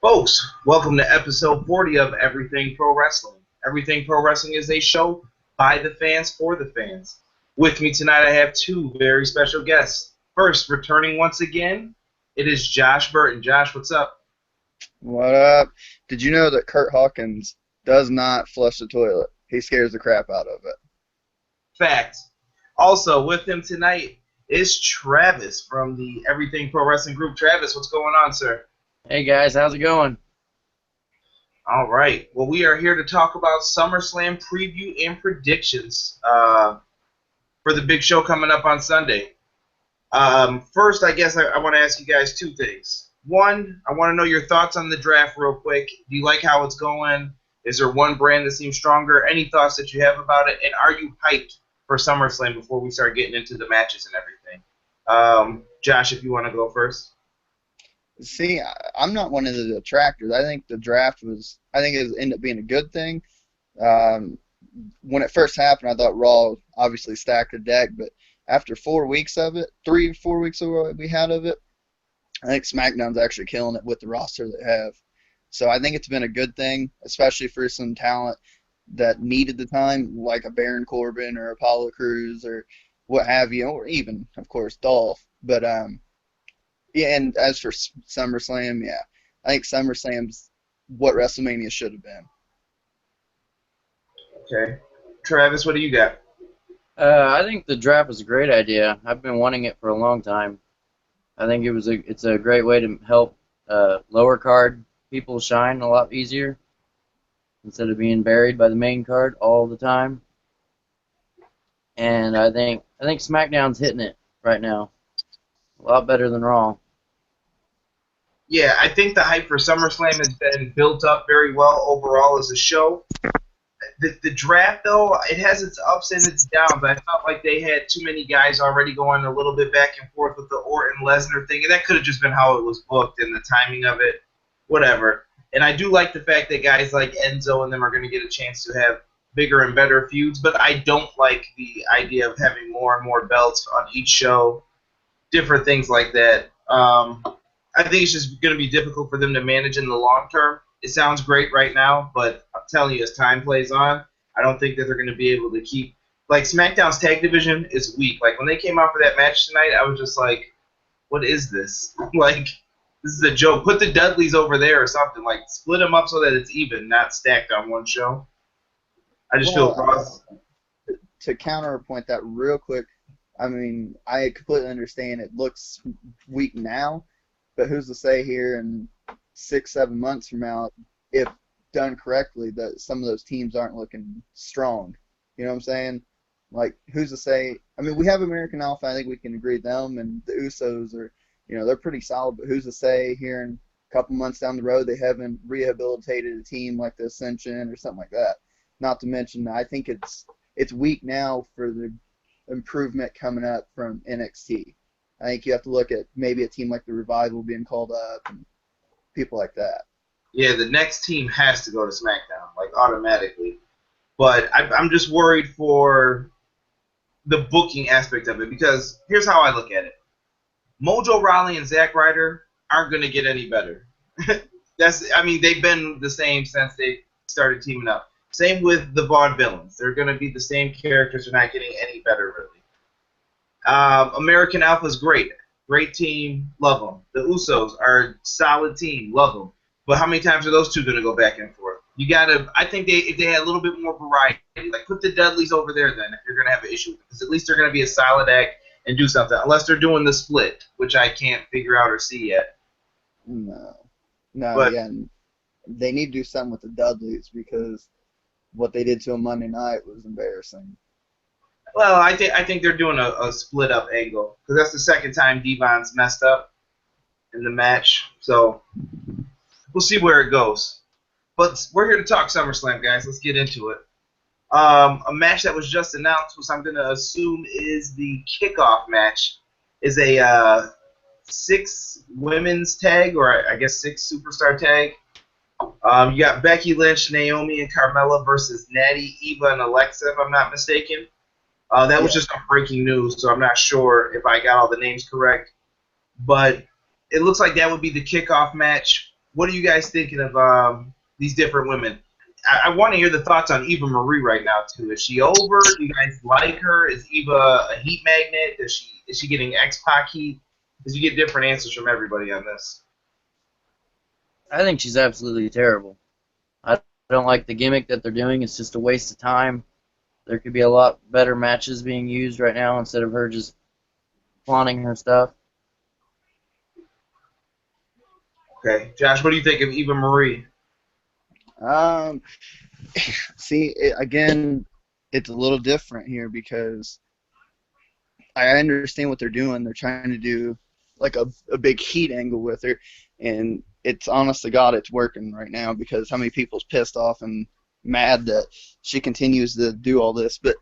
Folks, welcome to episode 40 of Everything Pro Wrestling. Everything Pro Wrestling is a show by the fans for the fans. With me tonight, I have two very special guests. First, returning once again, it is Josh Burton. Josh, what's up? What up? Did you know that Kurt Hawkins does not flush the toilet? He scares the crap out of it. Fact. Also, with him tonight is Travis from the Everything Pro Wrestling group. Travis, what's going on, sir? Hey guys, how's it going? All right. Well, we are here to talk about SummerSlam preview and predictions for the big show coming up on Sunday. First, I guess I want to ask you guys two things. One, I want to know your thoughts on the draft real quick. Do you like how it's going? Is there one brand that seems stronger? Any thoughts that you have about it? And are you hyped for SummerSlam before we start getting into the matches and everything? Josh, if you want to go first. See, I'm not one of the detractors. I think the draft ended up being a good thing. When it first happened, I thought Raw obviously stacked the deck, but after 4 weeks of it, 3 or 4 weeks of what we had of it, I think SmackDown's actually killing it with the roster they have. So I think it's been a good thing, especially for some talent that needed the time, like a Baron Corbin or Apollo Crews or what have you, or even, of course, Dolph. But yeah, and as for SummerSlam, yeah, I think SummerSlam's what WrestleMania should have been. Okay. Travis, what do you got? I think the draft was a great idea. I've been wanting it for a long time. I think it's a great way to help lower card people shine a lot easier instead of being buried by the main card all the time. And I think SmackDown's hitting it right now. A lot better than Raw. Yeah, I think the hype for SummerSlam has been built up very well overall as a show. The draft, though, it has its ups and its downs. I felt like they had too many guys already going a little bit back and forth with the Orton-Lesnar thing, and that could have just been how it was booked and the timing of it, whatever. And I do like the fact that guys like Enzo and them are going to get a chance to have bigger and better feuds, but I don't like the idea of having more and more belts on each show, different things like that. I think it's just going to be difficult for them to manage in the long term. It sounds great right now, but I'm telling you, as time plays on, I don't think that they're going to be able to keep. Like, SmackDown's tag division is weak. Like, when they came out for that match tonight, I was just like, what is this? Like, this is a joke. Put the Dudleys over there or something. Like, split them up so that it's even, not stacked on one show. I just feel cross. To counterpoint that real quick, I mean, I completely understand it looks weak now, but who's to say here in 6-7 months from now, if done correctly, that some of those teams aren't looking strong. You know what I'm saying? Like, who's to say? I mean, we have American Alpha. I think we can agree with them, and the Usos are, they're pretty solid. But who's to say here in a couple months down the road they haven't rehabilitated a team like the Ascension or something like that? Not to mention, I think it's weak now for the improvement coming up from NXT. I think you have to look at maybe a team like the Revival being called up and people like that. Yeah, the next team has to go to SmackDown, like, automatically. But I'm just worried for the booking aspect of it, because here's how I look at it. Mojo Rawley and Zack Ryder aren't going to get any better. They've been the same since they started teaming up. Same with the Vaudevillains. They're going to be the same characters. They're not getting any better, really. American Alpha is great. Great team. Love them. The Usos are a solid team. Love them. But how many times are those two going to go back and forth? I think if they had a little bit more variety, like put the Dudleys over there then if you're going to have an issue with them. Because at least they're going to be a solid act and do something. Unless they're doing the split, which I can't figure out or see yet. No, yeah. They need to do something with the Dudleys because what they did to them Monday night was embarrassing. Well, I think they're doing a split-up angle. Because that's the second time Devon's messed up in the match. So we'll see where it goes. But we're here to talk SummerSlam, guys. Let's get into it. A match that was just announced, which I'm going to assume is the kickoff match, is a 6 women's tag, or I guess 6 superstar tag. You got Becky Lynch, Naomi, and Carmella versus Natty, Eva, and Alexa, if I'm not mistaken. That was just breaking news, so I'm not sure if I got all the names correct. But it looks like that would be the kickoff match what are you guys thinking of these different women? I want to hear the thoughts on Eva Marie right now too. Is she over? Do you guys like her? Is Eva a heat magnet? Is she getting X-Pac heat? Because you get different answers from everybody on this. I think she's absolutely terrible. I don't like the gimmick that they're doing. It's just a waste of time. There could be a lot better matches being used right now instead of her just flaunting her stuff. Okay, Josh, what do you think of Eva Marie? Um, See, again, it's a little different here because I understand what they're doing. They're trying to do like a big heat angle with her, and it's honest to God, it's working right now because how many people's pissed off and mad that she continues to do all this. But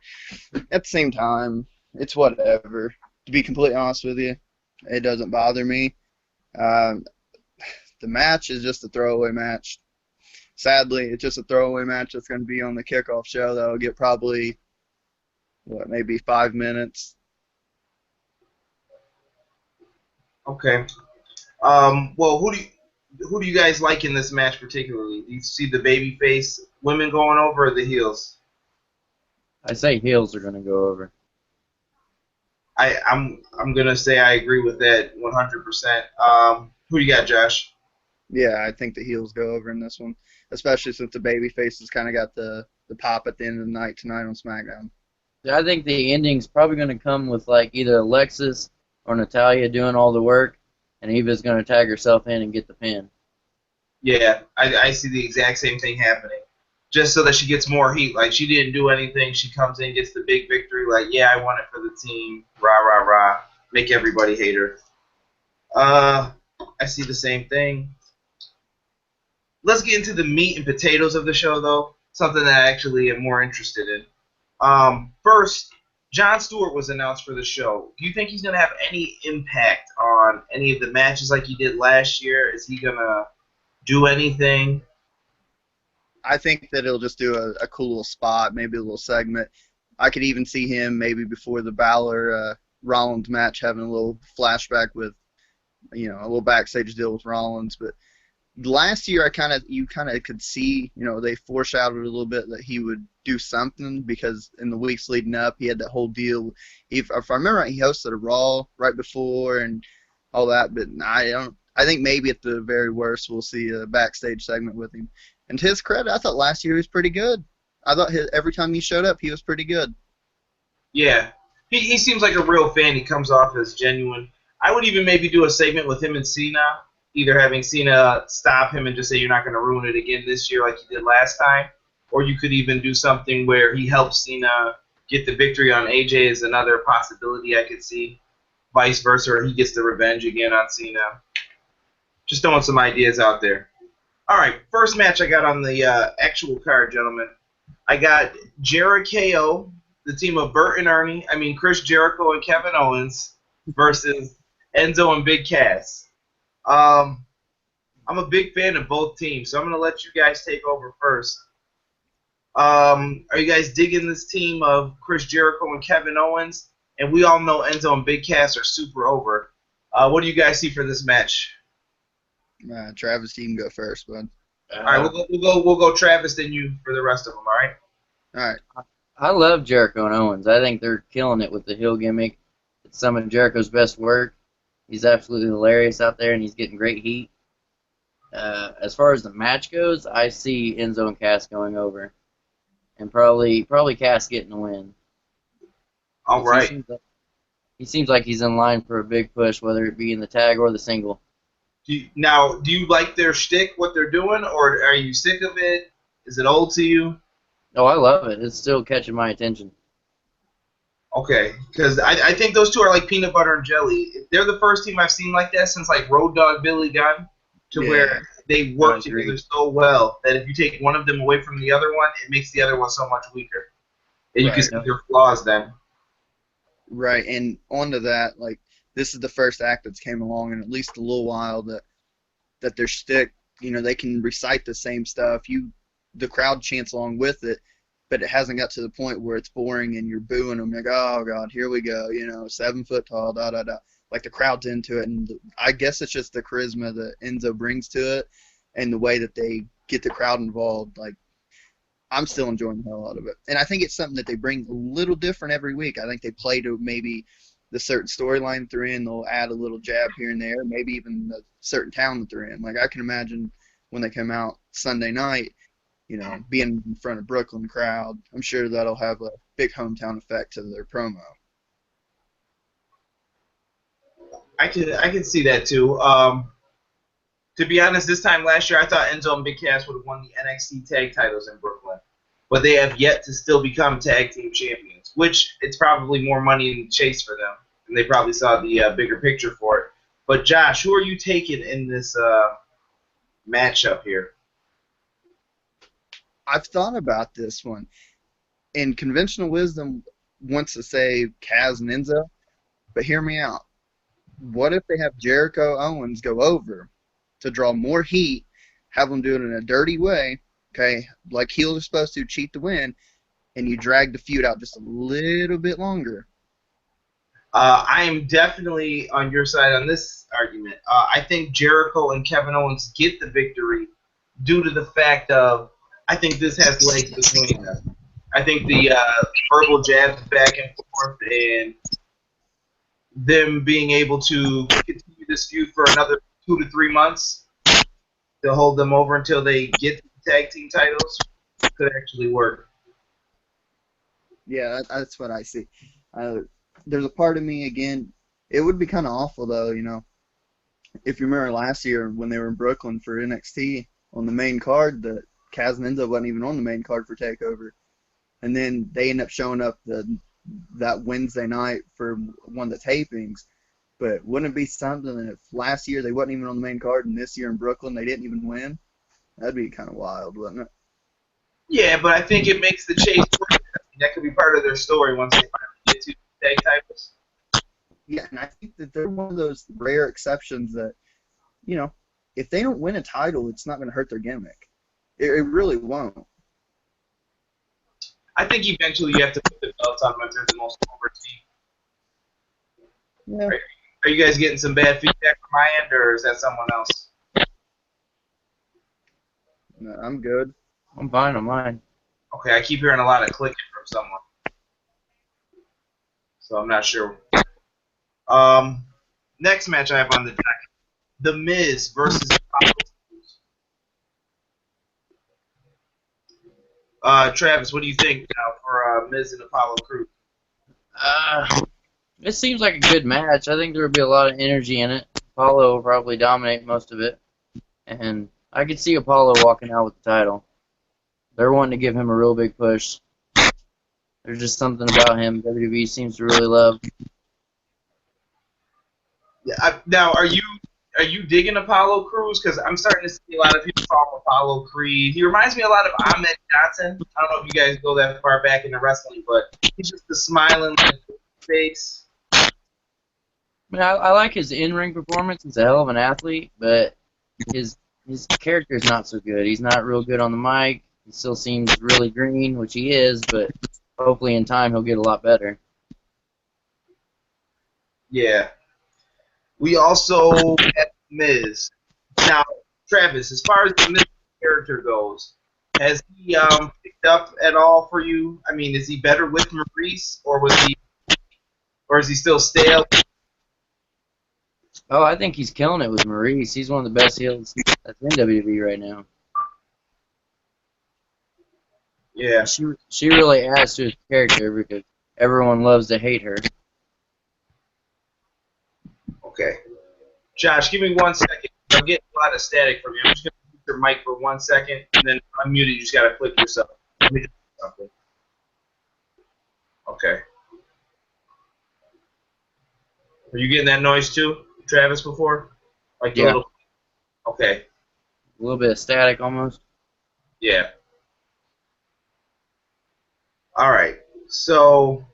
at the same time, it's whatever. To be completely honest with you, it doesn't bother me. Um, the match is just a throwaway match. Sadly, it's just a throwaway match that's going to be on the kickoff show that'll get probably, maybe 5 minutes. Okay. Well, who do you guys like in this match particularly? Do you see the babyface women going over or the heels? I say heels are going to go over. I'm gonna say I agree with that 100%. Who do you got, Josh? Yeah, I think the heels go over in this one, especially since the babyface has kind of got the pop at the end of the night tonight on SmackDown. I think the ending's probably going to come with like either Alexis or Natalia doing all the work, and Eva's going to tag herself in and get the pin. Yeah, I see the exact same thing happening. Just so that she gets more heat. Like, she didn't do anything. She comes in, gets the big victory. Like, yeah, I won it for the team. Rah, rah, rah. Make everybody hate her. I see the same thing. Let's get into the meat and potatoes of the show, though. Something that I actually am more interested in. First, Jon Stewart was announced for the show. Do you think he's going to have any impact on any of the matches like he did last year? Is he going to do anything? I think that he'll just do a cool little spot, maybe a little segment. I could even see him maybe before the Balor Rollins match having a little flashback with, a little backstage deal with Rollins. But last year, you kind of could see, they foreshadowed a little bit that he would do something because in the weeks leading up, he had that whole deal. If I remember right, he hosted a Raw right before and all that. But I don't. I think maybe at the very worst, we'll see a backstage segment with him. And to his credit, I thought last year he was pretty good. I thought every time he showed up, he was pretty good. Yeah. He seems like a real fan. He comes off as genuine. I would even maybe do a segment with him and Cena, either having Cena stop him and just say you're not going to ruin it again this year like you did last time, or you could even do something where he helps Cena get the victory on AJ is another possibility I could see. Vice versa, or he gets the revenge again on Cena. Just throwing some ideas out there. All right, first match I got on the actual card, gentlemen. I got Jericho, the team of Chris Jericho and Kevin Owens versus Enzo and Big Cass. I'm a big fan of both teams, so I'm going to let you guys take over first. Are you guys digging this team of Chris Jericho and Kevin Owens? And we all know Enzo and Big Cass are super over. What do you guys see for this match? Travis, you can go first, bud. All right, we'll go Travis, then you for the rest of them. All right. All right. I love Jericho and Owens. I think they're killing it with the heel gimmick. It's some of Jericho's best work. He's absolutely hilarious out there, and he's getting great heat. As far as the match goes, I see Enzo and Cass going over, and probably Cass getting the win. All right. He seems like he's in line for a big push, whether it be in the tag or the single. Do you like their shtick, what they're doing, or are you sick of it? Is it old to you? Oh, I love it. It's still catching my attention. Okay, because I think those two are like peanut butter and jelly. They're the first team I've seen like that since like Road Dogg Billy Gunn, where they work together so well that if you take one of them away from the other one, it makes the other one so much weaker. And you can see their flaws then. Right, and onto that, like, this is the first act that's came along in at least a little while that their shtick, they can recite the same stuff. The crowd chants along with it, but it hasn't got to the point where it's boring and you're booing them like, oh god, here we go, 7 foot tall, da da da. Like the crowd's into it, and I guess it's just the charisma that Enzo brings to it. and the way that they get the crowd involved, like, I'm still enjoying the hell out of it. And I think it's something that they bring a little different every week. I think they play to maybe the certain storyline they're in. They'll add a little jab here and there, maybe even the certain town that they're in. Like, I can imagine when they come out Sunday night, being in front of Brooklyn crowd, I'm sure that'll have a big hometown effect to their promo. I can see that too. To be honest, this time last year, I thought Enzo and Big Cass would have won the NXT tag titles in Brooklyn, but they have yet to still become tag team champions, which it's probably more money in the chase for them, and they probably saw the bigger picture for it. But Josh, who are you taking in this matchup here? I've thought about this one, and conventional wisdom wants to say Kaz and Enzo, but hear me out. What if they have Jericho Owens go over to draw more heat, have them do it in a dirty way, okay, like heels are supposed to, cheat to win, and you drag the feud out just a little bit longer? I am definitely on your side on this argument. I think Jericho and Kevin Owens get the victory due to the fact of I think this has legs between them. I think the verbal jabs back and forth and them being able to continue this feud for another 2 to 3 months to hold them over until they get the tag team titles could actually work. Yeah, that's what I see. There's a part of me, again, it would be kind of awful, though, if you remember last year when they were in Brooklyn for NXT on the main card, that Kaz and Enzo wasn't even on the main card for TakeOver. And then they end up showing up that Wednesday night for one of the tapings. But wouldn't it be something if last year they wasn't even on the main card and this year in Brooklyn they didn't even win? That'd be kind of wild, wouldn't it? Yeah, but I think it makes the chase work. That could be part of their story once they finally get to the tag titles. Yeah, and I think that they're one of those rare exceptions that, if they don't win a title, it's not going to hurt their gimmick. It really won't. I think eventually you have to put the belts on if they're the most over team. Yeah. Are you guys getting some bad feedback from my end, or is that someone else? No, I'm good. I'm fine on mine. Okay, I keep hearing a lot of clicking from someone. So I'm not sure. Next match I have on the deck, The Miz versus Apollo Crews. Travis, what do you think now for Miz and Apollo Crews? It seems like a good match. I think there would be a lot of energy in it. Apollo will probably dominate most of it. And I could see Apollo walking out with the title. They're wanting to give him a real big push. There's just something about him WWE seems to really love. Yeah, now, are you digging Apollo Crews? Because I'm starting to see a lot of people call him Apollo Creed. He reminds me a lot of Ahmed Johnson. I don't know if you guys go that far back in the wrestling, but he's just the smiling face. I mean, I like his in-ring performance. He's a hell of an athlete, but his character is not so good. He's not real good on the mic. He still seems really green, which he is, but hopefully in time he'll get a lot better. Yeah. We also have Miz. Now, Travis, as far as the Miz character goes, has he picked up at all for you? I mean, is he better with Maurice, or is he still stale? Oh, I think he's killing it with Maurice. He's one of the best heels that's in WWE right now. Yeah. She really adds to his character because everyone loves to hate her. Okay. Josh, give me 1 second. I'm getting a lot of static from you. I'm just going to mute your mic for 1 second, and then unmute it. You just got to click yourself. Let me do something. Okay. Are you getting that noise too, Travis, before? Like the Yeah. little... Okay. A little bit of static almost. Yeah. All right. So,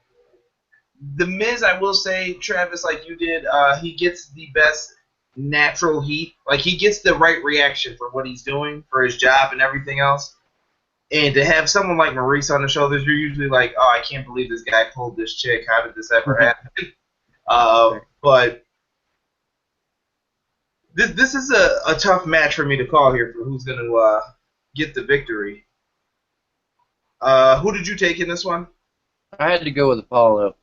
The Miz, I will say, Travis, like you did, he gets the best natural heat. Like, he gets the right reaction for what he's doing, for his job and everything else. And to have someone like Maurice on the shoulders, you're usually like, oh, I can't believe this guy pulled this chick. How did this ever happen? But This is a tough match for me to call here for who's going to get the victory. Who did you take in this one? I had to go with Apollo.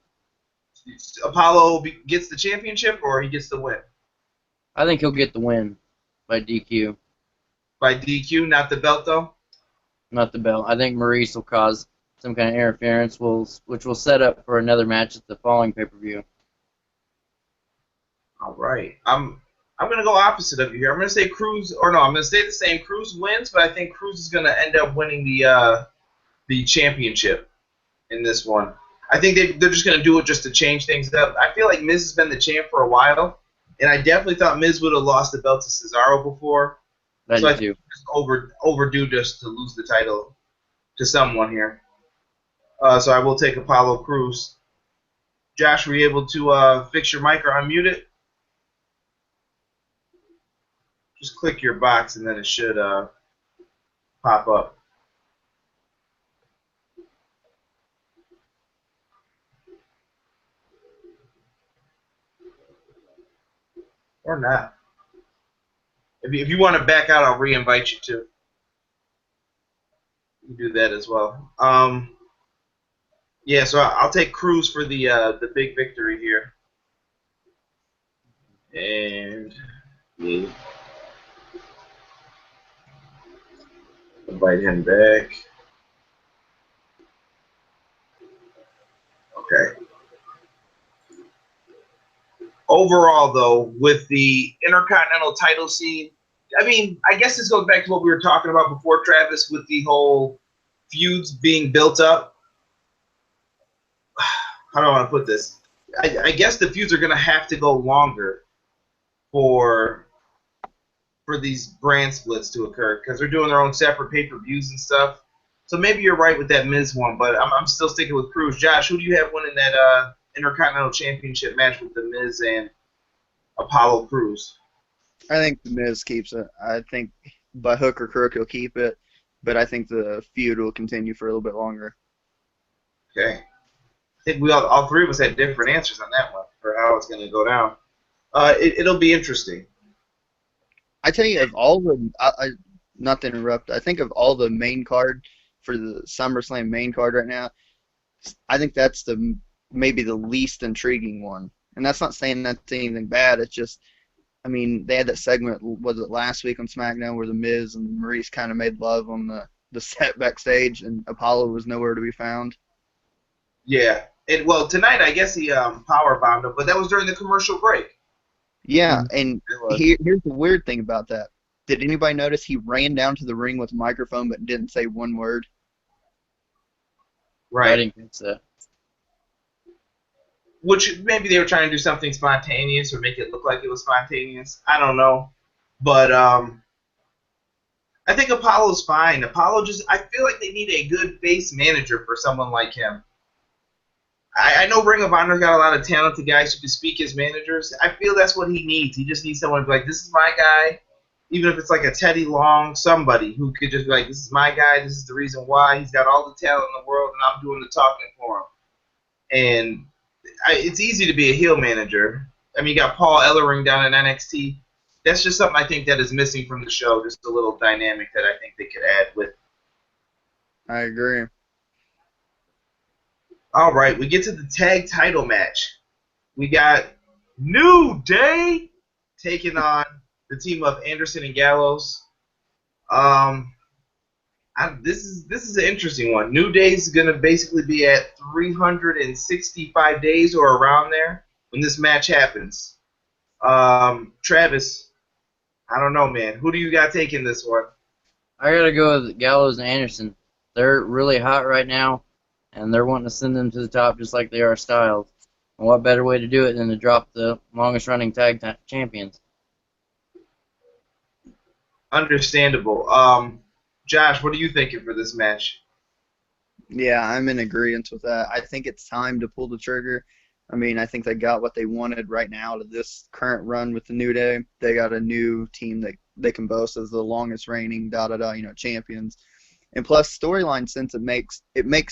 Apollo gets the championship, or he gets the win? I think he'll get the win by DQ, By DQ, not the belt, though? not the belt. I think Maurice will cause some kind of interference, which will set up for another match at the following pay-per-view. All right. I'm going to go opposite of you here. I'm going to say Cruz, or no, I'm going to stay the same. Cruz wins, but I think Cruz is going to end up winning the championship in this one. I think they're just going to do it just to change things up. I feel like Miz has been the champ for a while, and I definitely thought Miz would have lost the belt to Cesaro before. I So I do think too. it's overdue just to lose the title to someone here. So I will take Apollo Cruz. Josh, were you able to fix your mic or unmute it? Just click your box and then it should pop up. Or not. If you want to back out, I'll re-invite you too. You can do that as well. Yeah, so I'll take Cruz for the big victory here. And me invite him back. Okay. Overall, though, with the Intercontinental title scene, I mean, I guess this goes back to what we were talking about before, Travis, with the whole feuds being built up. How do I want to put this? I guess the feuds are going to have to go longer for these brand splits to occur because they're doing their own separate pay-per-views and stuff. So maybe you're right with that Miz one, but I'm still sticking with Cruz. Josh, who do you have winning that Intercontinental Championship match with the Miz and Apollo Cruz? I think the Miz keeps it. I think by hook or crook he'll keep it, but I think the feud will continue for a little bit longer. Okay. I think we all three of us had different answers on that one for how it's going to go down. It'll be interesting. I tell you, of all the, not to interrupt, I think of all the main card for the SummerSlam main card right now, I think that's maybe the least intriguing one. And that's not saying that's anything bad. It's just, I mean, they had that segment, was it last week on SmackDown, where the Miz and Maurice kind of made love on the set backstage, and Apollo was nowhere to be found. Yeah. Well, tonight I guess he power bombed him, but that was during the commercial break. Yeah, and It was. here's the weird thing about that. Did anybody notice he ran down to the ring with a microphone but didn't say one word? I Right. didn't think so. Which maybe they were trying to do something spontaneous or make it look like it was spontaneous. I don't know. But I think Apollo's fine. Apollo I feel like they need a good face manager for someone like him. I know Ring of Honor's got a lot of talented guys who can speak as managers. I feel that's what he needs. He just needs someone to be like, this is my guy. Even if it's like a Teddy Long, somebody who could just be like, this is my guy. This is the reason why. He's got all the talent in the world, and I'm doing the talking for him. And it's easy to be a heel manager. I mean, you got Paul Ellering down in NXT. That's just something I think that is missing from the show, just a little dynamic that I think they could add with. I agree. All right, we get to the tag title match. We got New Day taking on the team of Anderson and Gallows. This is an interesting one. New Day's going to basically be at 365 days or around there when this match happens. Travis, I don't know, man. Who do you got taking this one? I gotta go with Gallows and Anderson. They're really hot right now, and they're wanting to send them to the top just like they are Styles. And what better way to do it than to drop the longest-running tag champions? Understandable. Josh, what are you thinking for this match? Yeah, I'm in agreement with that. I think it's time to pull the trigger. I mean, I think they got what they wanted right now to this current run with the New Day. They got a new team that they can boast as the longest reigning champions. And plus storyline sense, it makes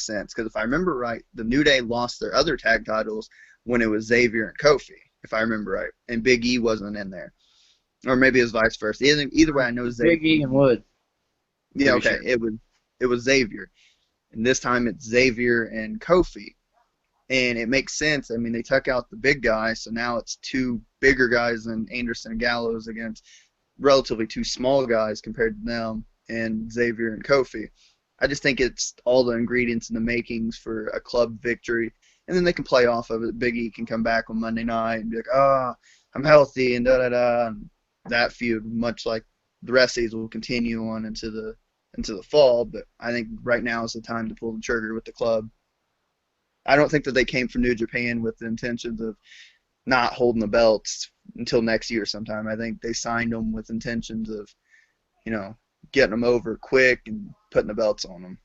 sense because if I remember right, the New Day lost their other tag titles when it was Xavier and Kofi, if I remember right, and Big E wasn't in there. or maybe it was vice versa. Either way, I know Xavier. Big E and Woods. Yeah, Pretty okay. sure. It was Xavier, and this time it's Xavier and Kofi, and it makes sense. I mean, they took out the big guy, so now it's two bigger guys than Anderson and Gallows against relatively two small guys compared to them and Xavier and Kofi. I just think it's all the ingredients and the makings for a club victory, and then they can play off of it. Big E can come back on Monday night and be like, "Ah, I'm healthy," and da da da. And that feud, much like the rest of these, will continue on into the fall. But I think right now is the time to pull the trigger with the club. I don't think that they came from New Japan with the intentions of not holding the belts until next year sometime. I think they signed them with intentions of, you know, getting them over quick and putting the belts on them.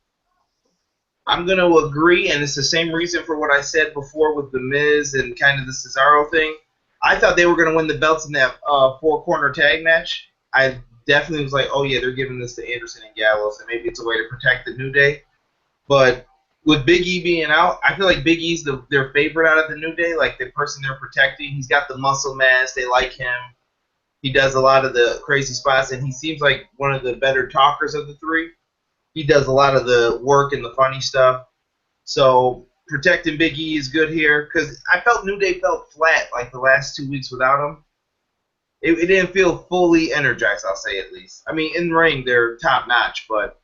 I'm going to agree, and it's the same reason for what I said before with The Miz and kind of the Cesaro thing. I thought they were going to win the belts in that four-corner tag match. I definitely was like, oh, yeah, they're giving this to Anderson and Gallows, and maybe it's a way to protect the New Day. But with Big E being out, I feel like Big E's their favorite out of the New Day, like the person they're protecting. He's got the muscle mass. They like him. He does a lot of the crazy spots, and he seems like one of the better talkers of the three. He does a lot of the work and the funny stuff. So protecting Big E is good here because I felt New Day felt flat like the last 2 weeks without him. It didn't feel fully energized, I'll say at least. I mean, in ring, they're top notch, but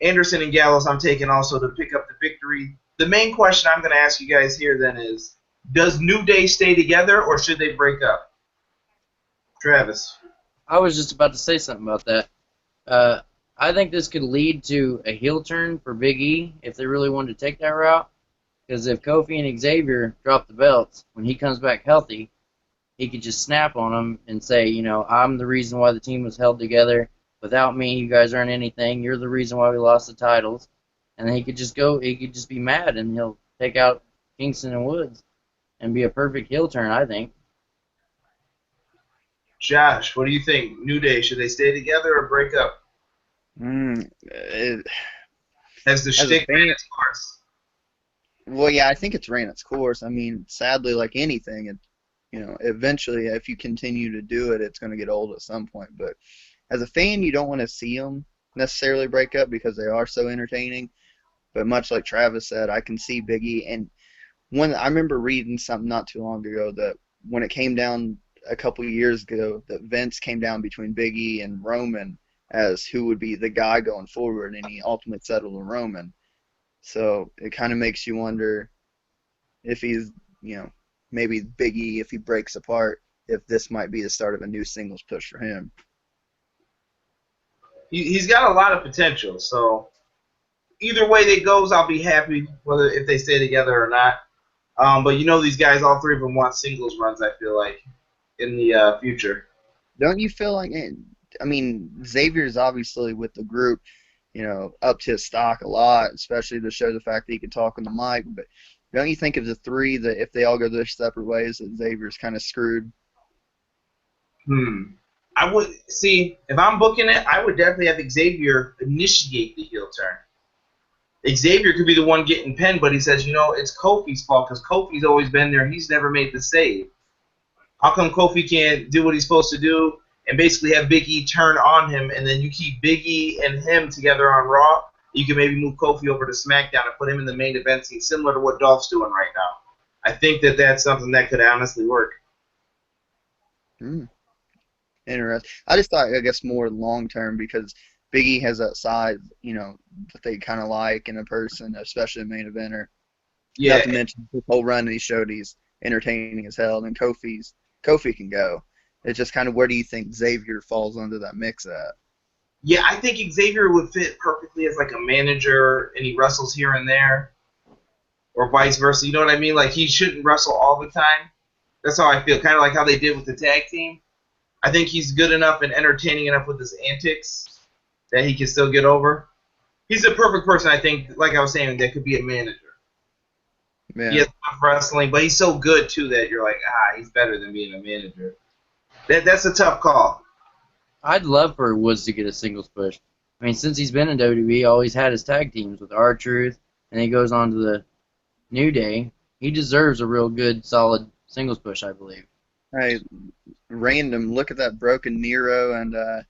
Anderson and Gallows I'm taking also to pick up the victory. The main question I'm going to ask you guys here then is, does New Day stay together or should they break up? Travis. I was just about to say something about that. I think this could lead to a heel turn for Big E if they really wanted to take that route. Because if Kofi and Xavier drop the belts, when he comes back healthy, he could just snap on them and say, you know, I'm the reason why the team was held together. Without me, you guys aren't anything. You're the reason why we lost the titles. And then he could just be mad, and he'll take out Kingston and Woods and be a perfect heel turn, I think. Josh, what do you think? New Day, should they stay together or break up? Has the shtick ran its course? Well, yeah, I think it's ran its course. I mean, sadly, like anything, eventually, if you continue to do it, it's going to get old at some point. But as a fan, you don't want to see them necessarily break up because they are so entertaining. But much like Travis said, I can see Big E. And I remember reading something not too long ago that when it came down a couple of years ago, that Vince came down between Big E and Roman as who would be the guy going forward, and he ultimately settled on Roman. So it kind of makes you wonder if he's, maybe Big E, if he breaks apart, if this might be the start of a new singles push for him. He's got a lot of potential, so either way that goes, I'll be happy whether if they stay together or not. But these guys, all three of them want singles runs, I feel like, in the future. Don't you feel like, I mean, Xavier's obviously with the group, upped his stock a lot, especially to show the fact that he can talk on the mic. But don't you think of the three that if they all go their separate ways, that Xavier's kind of screwed? I would see if I'm booking it, I would definitely have Xavier initiate the heel turn. Xavier could be the one getting pinned, but he says, it's Kofi's fault because Kofi's always been there. He's never made the save. How come Kofi can't do what he's supposed to do and basically have Big E turn on him, and then you keep Big E and him together on Raw? You can maybe move Kofi over to SmackDown and put him in the main event scene, similar to what Dolph's doing right now. I think that that's something that could honestly work. Interesting. I just thought, I guess, more long term because Big E has that side, that they kind of like in a person, especially a main eventer. Yeah. Not to mention his whole run that he showed, he's entertaining as hell. And Kofi can go. It's just kind of where do you think Xavier falls under that mix at? Yeah, I think Xavier would fit perfectly as like a manager, and he wrestles here and there, or vice versa. You know what I mean? Like he shouldn't wrestle all the time. That's how I feel. Kind of like how they did with the tag team. I think he's good enough and entertaining enough with his antics that he can still get over. He's the perfect person, I think, like I was saying, that could be a manager. Yeah. He has enough wrestling, but he's so good, too, that you're like, he's better than being a manager. That's a tough call. I'd love for Woods to get a singles push. I mean, since he's been in WWE, he always had his tag teams with R-Truth, and he goes on to the New Day. He deserves a real good, solid singles push, I believe. Hey, random. Look at that broken Nero and uh,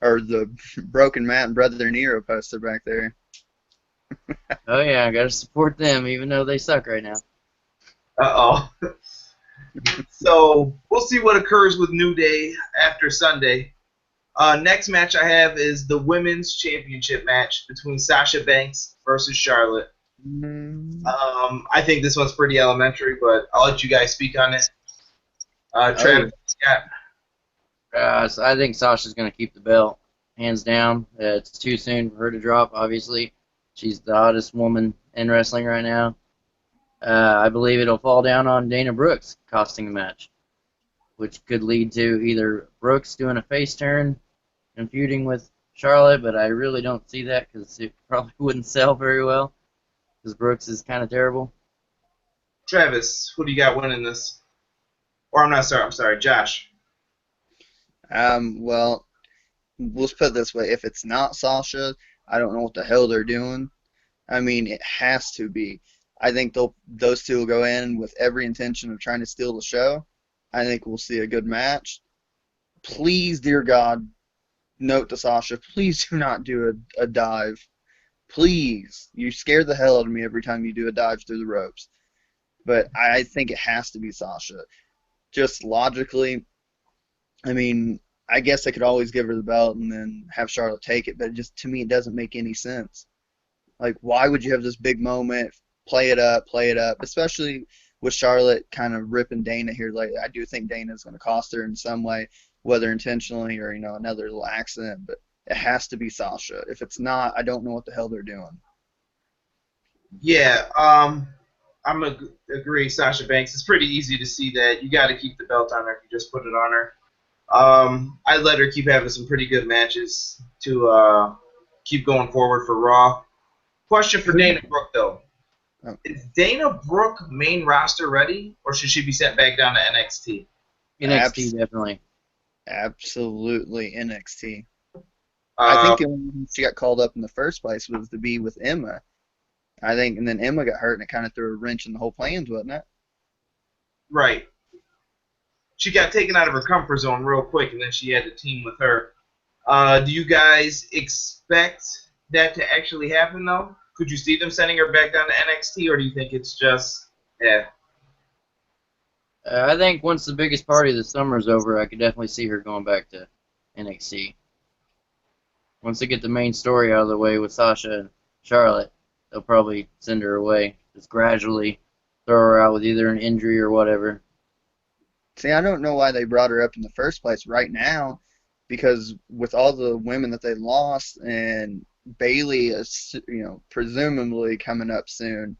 or the broken Matt and brother Nero poster back there. Oh yeah, I gotta support them even though they suck right now. Uh oh. So we'll see what occurs with New Day after Sunday. Next match I have is the women's championship match between Sasha Banks versus Charlotte. Mm. I think this one's pretty elementary, but I'll let you guys speak on it. Oh yeah. Travis, yeah, So I think Sasha's gonna keep the belt, hands down. It's too soon for her to drop. Obviously, she's the hottest woman in wrestling right now. I believe it'll fall down on Dana Brooks costing the match, which could lead to either Brooks doing a face turn and feuding with Charlotte, but I really don't see that because it probably wouldn't sell very well because Brooks is kind of terrible. Travis, who do you got winning this? Or I'm sorry, Josh. Well, let's put it this way. If it's not Sasha, I don't know what the hell they're doing. I mean, it has to be. I think those two will go in with every intention of trying to steal the show. I think we'll see a good match. Please, dear God, note to Sasha, please do not do a dive. Please. You scare the hell out of me every time you do a dive through the ropes. But I think it has to be Sasha. Just logically, I mean, I guess I could always give her the belt and then have Charlotte take it, but it just to me it doesn't make any sense. Like, why would you have this big moment, play it up, especially with Charlotte kind of ripping Dana here? Like, I do think Dana's going to cost her in some way, whether intentionally or another little accident. But it has to be Sasha. If it's not, I don't know what the hell they're doing. Yeah, agree. Sasha Banks. It's pretty easy to see that you got to keep the belt on her if you just put it on her. I'd let her keep having some pretty good matches to keep going forward for Raw. Question for Who? Dana Brooke though: Oh, is Dana Brooke main roster ready, or should she be sent back down to NXT? NXT definitely. absolutely NXT. I Uh, think the only reason she got called up in the first place was to be with Emma. I think, and then Emma got hurt, and it kind of threw a wrench in the whole plans, wasn't it? right. She got taken out of her comfort zone real quick, and then she had to team with her. Do you guys expect that to actually happen, though? Could you see them sending her back down to NXT, or do you think it's just, yeah? I think once the biggest party of the summer is over, I could definitely see her going back to NXT. Once they get the main story out of the way with Sasha and Charlotte, they'll probably send her away. Just gradually throw her out with either an injury or whatever. See, I don't know why they brought her up in the first place right now, because with all the women that they lost and Bailey is, presumably coming up soon,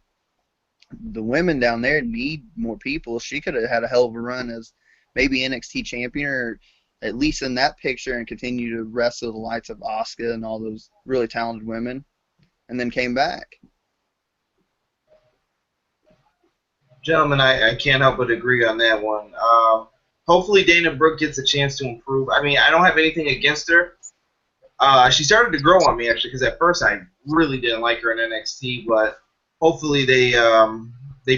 the women down there need more people. She could have had a hell of a run as maybe NXT champion or at least in that picture and continue to wrestle the likes of Asuka and all those really talented women and then came back. Gentlemen, I can't help but agree on that one. Hopefully Dana Brooke gets a chance to improve. I mean, I don't have anything against her. She started to grow on me, actually, because at first I really didn't like her in NXT, but hopefully they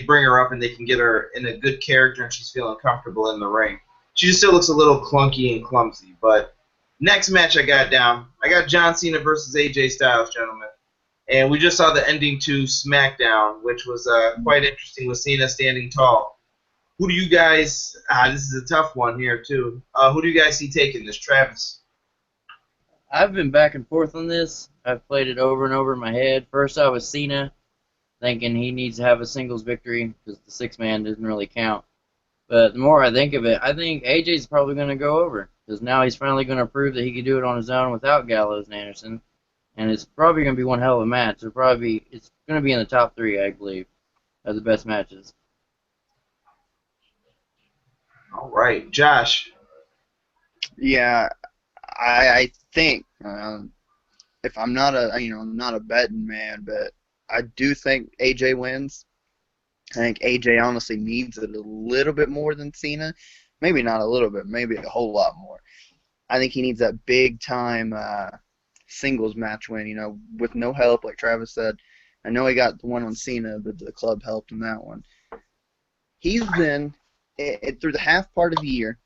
bring her up and they can get her in a good character and she's feeling comfortable in the ring. She just still looks a little clunky and clumsy. But next match I got down, I got John Cena versus AJ Styles, gentlemen. And we just saw the ending to SmackDown, which was quite interesting with Cena standing tall. Who do you guys, this is a tough one here, too. Who do you guys see taking this, Travis? I've been back and forth on this. I've played it over and over in my head. First, I was Cena, thinking he needs to have a singles victory because the six-man doesn't really count. But the more I think of it, I think AJ's probably going to go over because now he's finally going to prove that he can do it on his own without Gallows and Anderson. And it's probably going to be one hell of a match. It's going to be in the top three, I believe, of the best matches. All right, Josh. Yeah, I think if I'm not I'm not a betting man, but I do think AJ wins. I think AJ honestly needs it a little bit more than Cena. Maybe not a little bit, maybe a whole lot more. I think he needs that big time singles match win, with no help, like Travis said. I know he got the one on Cena, but the club helped him that one. He's been through the half part of the year,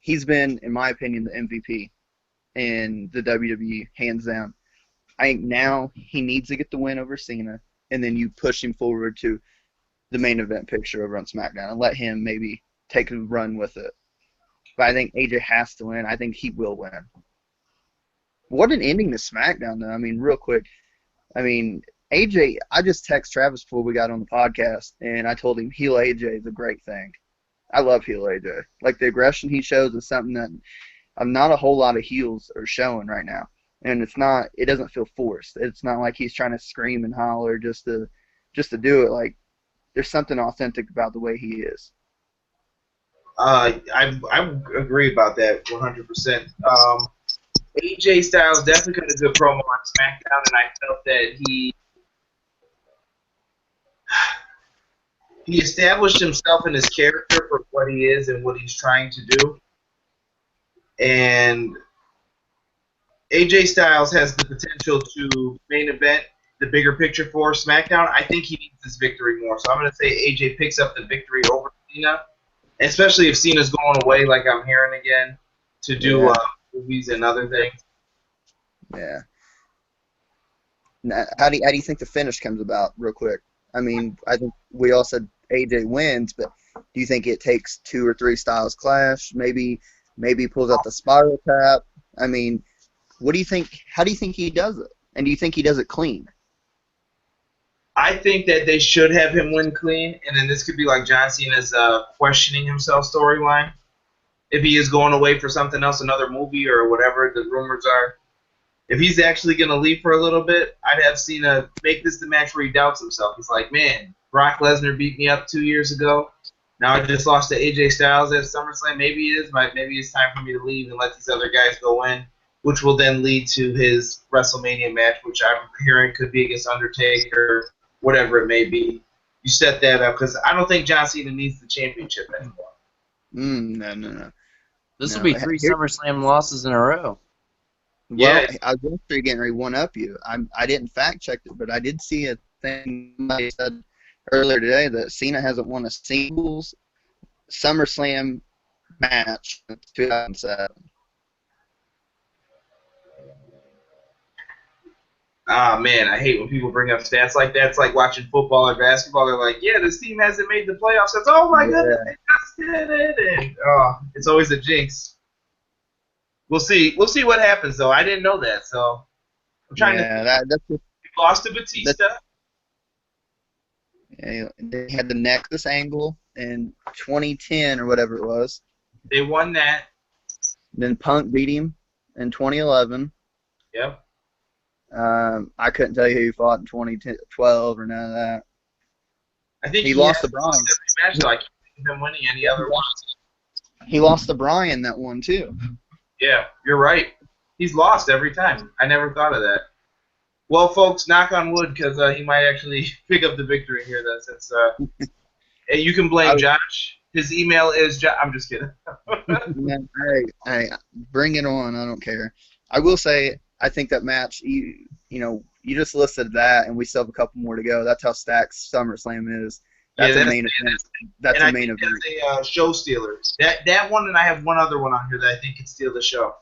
he's been, in my opinion, the MVP in the WWE, hands down. I think now he needs to get the win over Cena, and then you push him forward to the main event picture over on SmackDown and let him maybe take a run with it. But I think AJ has to win. I think he will win. What an ending to SmackDown, though. I mean, real quick. I mean, AJ, I just texted Travis before we got on the podcast, and I told him heel AJ is a great thing. I love heel AJ. Like, the aggression he shows is something that not a whole lot of heels are showing right now. And it doesn't feel forced. It's not like he's trying to scream and holler just to do it. Like, there's something authentic about the way he is. I agree about that 100%. AJ Styles definitely got a good promo on SmackDown, and I felt that he established himself and his character for what he is and what he's trying to do. And AJ Styles has the potential to main event the bigger picture for SmackDown. I think he needs this victory more. So I'm going to say AJ picks up the victory over Cena, especially if Cena's going away, like I'm hearing again, to do movies and other things. Yeah. Now, how do you think the finish comes about, real quick? I mean, I think we all said AJ wins, but do you think it takes 2 or 3 Styles clash? Maybe he pulls out the spiral tap. I mean, what do you think? How do you think he does it? And do you think he does it clean? I think that they should have him win clean, and then this could be like John Cena's questioning himself storyline. If he is going away for something else, another movie or whatever the rumors are. If he's actually going to leave for a little bit, I'd have Cena make this the match where he doubts himself. He's like, man, Brock Lesnar beat me up 2 years ago. Now I just lost to AJ Styles at SummerSlam. Maybe it is, but maybe it's time for me to leave and let these other guys go in, which will then lead to his WrestleMania match, which I'm hearing could be against Undertaker, whatever it may be. You set that up, because I don't think John Cena needs the championship anymore. No. This will be 3 SummerSlam losses in a row. Well, Yeah. I was actually getting ready to one-up you. I didn't fact-check it, but I did see a thing somebody said earlier today that Cena hasn't won a singles SummerSlam match since 2007. Ah, man, I hate when people bring up stats like that. It's like watching football or basketball. They're like, yeah, this team hasn't made the playoffs. It's, oh, my goodness, they just did it. And, it's always a jinx. We'll see. We'll see what happens, though. I didn't know that, so I'm trying to think. That's just, Lost to Batista. they had the Nexus angle in 2010 or whatever it was. They won that. Then Punk beat him in 2011. Yep. I couldn't tell you who he fought in 2012 or none of that. I think He lost to has Bryan. lost every match, though. I can't think of him winning any other ones. He lost to Bryan that one too. Yeah, you're right. He's lost every time. I never thought of that. Well, folks, knock on wood, because he might actually pick up the victory here. Then, since hey, you can blame Josh. His email is I'm just kidding. Hey, bring it on. I don't care. I will say, I think that match, you just listed that, and we still have a couple more to go. That's how stacked SummerSlam is. That's a main event. That's a main event. That's a show stealer. That one, and I have one other one on here that I think could steal the show.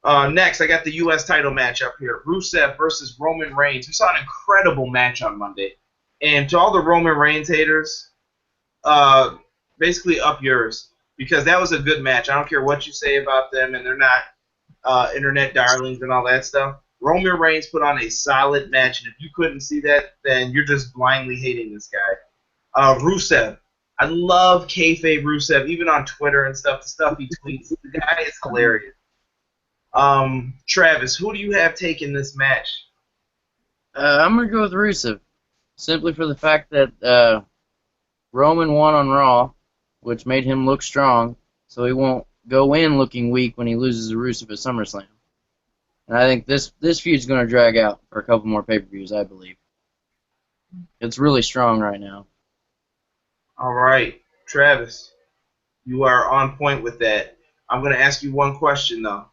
Next, I got the U.S. title match up here. Rusev versus Roman Reigns. We saw an incredible match on Monday. And to all the Roman Reigns haters, basically up yours. Because that was a good match. I don't care what you say about them, and they're not internet darlings and all that stuff. Roman Reigns put on a solid match, and if you couldn't see that, then you're just blindly hating this guy. Rusev. I love kayfabe Rusev, even on Twitter and stuff. The stuff he tweets. The guy is hilarious. Travis, who do you have taking this match? I'm going to go with Rusev, simply for the fact that Roman won on Raw, which made him look strong, so he won't go in looking weak when he loses to Rusev at SummerSlam. And I think this feud's going to drag out for a couple more pay-per-views, I believe. It's really strong right now. All right, Travis, you are on point with that. I'm going to ask you one question, though.